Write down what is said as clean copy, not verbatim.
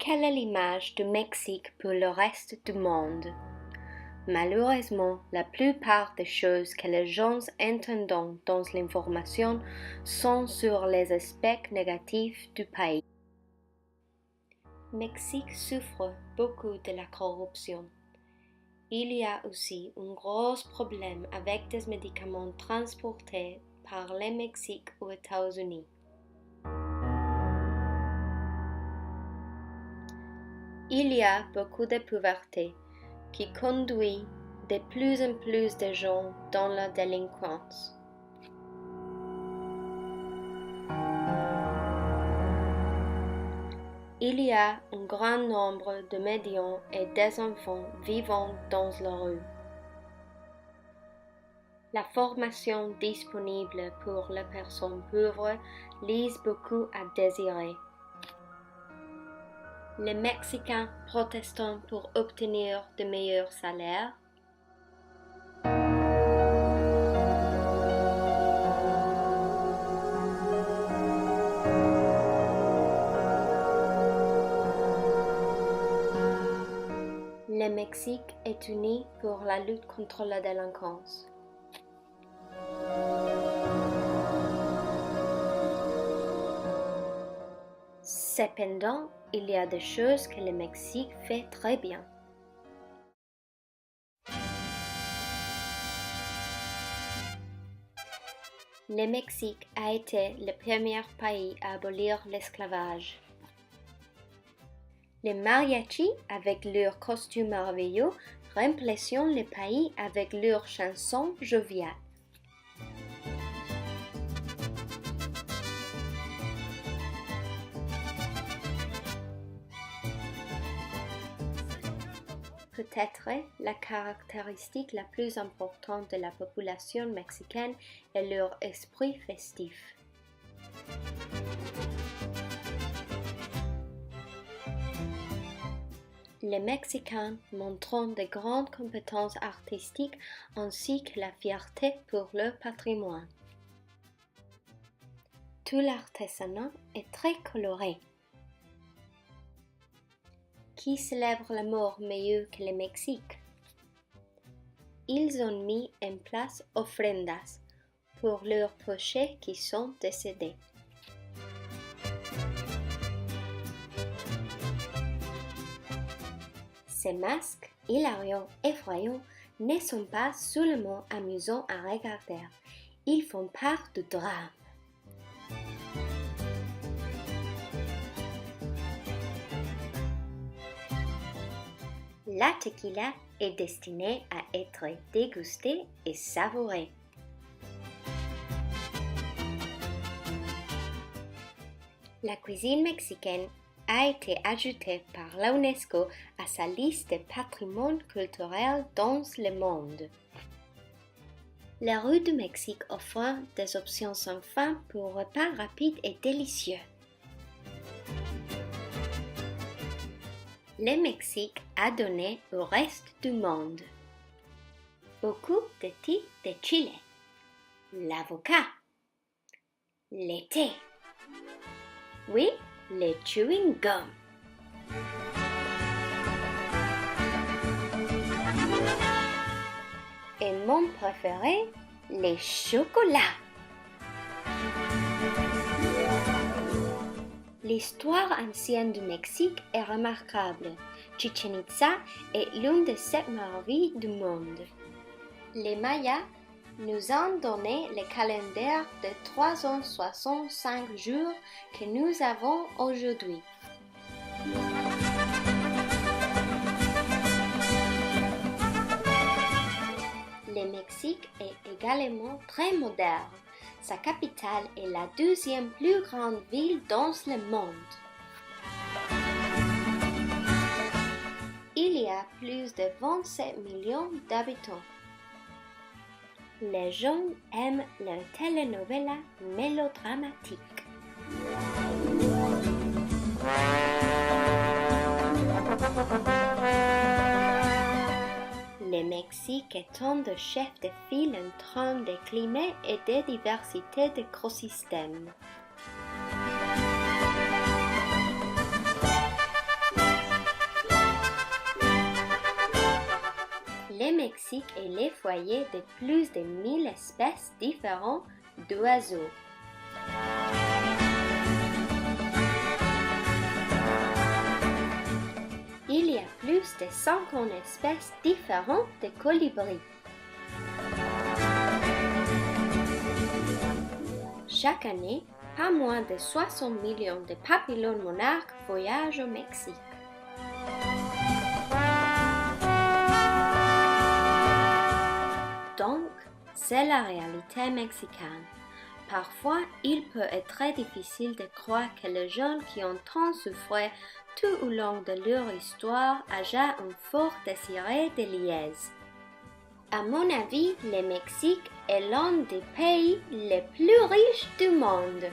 quelle est l'image du Mexique pour le reste du monde? Malheureusement, la plupart des choses que les gens entendent dans l'information sont sur les aspects négatifs du pays. Le Mexique souffre beaucoup de la corruption. Il y a aussi un gros problème avec des médicaments transportés par le Mexique aux États-Unis. Il y a beaucoup de pauvreté qui conduit de plus en plus de gens dans la délinquance. Il y a un grand nombre de médiums et des enfants vivant dans la rue. La formation disponible pour les personnes pauvres laisse beaucoup à désirer. Les Mexicains protestent pour obtenir de meilleurs salaires. Le Mexique est uni pour la lutte contre la délinquance. Cependant, il y a des choses que le Mexique fait très bien. Le Mexique a été le premier pays à abolir l'esclavage. Les mariachis, avec leurs costumes merveilleux, remplacent le pays avec leurs chansons joviales. Peut-être la caractéristique la plus importante de la population mexicaine est leur esprit festif. Les Mexicains montrent de grandes compétences artistiques ainsi que la fierté pour leur patrimoine. Tout l'artisanat est très coloré. Qui célèbre la mort mieux que le Mexique? Ils ont mis en place offrendas pour leurs proches qui sont décédés. Ces masques, hilariants et effrayants, ne sont pas seulement amusants à regarder, ils font part du drame. La tequila est destinée à être dégustée et savourée. La cuisine mexicaine a été ajoutée par l'UNESCO à sa liste de patrimoine culturel dans le monde. Les rues du Mexique offrent des options sans fin pour repas rapides et délicieux. Le Mexique a donné au reste du monde beaucoup de types de chile, l'avocat, le thé, oui, le chewing gum. Et mon préféré, les chocolats. L'histoire ancienne du Mexique est remarquable. Chichén Itzá est l'une des 7 merveilles du monde. Les Mayas nous ont donné le calendrier de 365 jours que nous avons aujourd'hui. Le Mexique est également très moderne. Sa capitale est la 2e plus grande ville dans le monde. Il y a plus de 27 millions d'habitants. Les gens aiment les telenovelas mélodramatiques. Le Mexique est un de chefs de file en termes de climat et de diversité d'écosystèmes. foyer de plus de 1000 espèces différentes d'oiseaux. Il y a plus de 50 espèces différentes de colibris. Chaque année, pas moins de 60 millions de papillons monarques voyagent au Mexique. Donc, c'est la réalité mexicaine. Parfois, il peut être très difficile de croire que les gens qui ont tant souffert tout au long de leur histoire aient un fort désir de liesse. À mon avis, le Mexique est l'un des pays les plus riches du monde.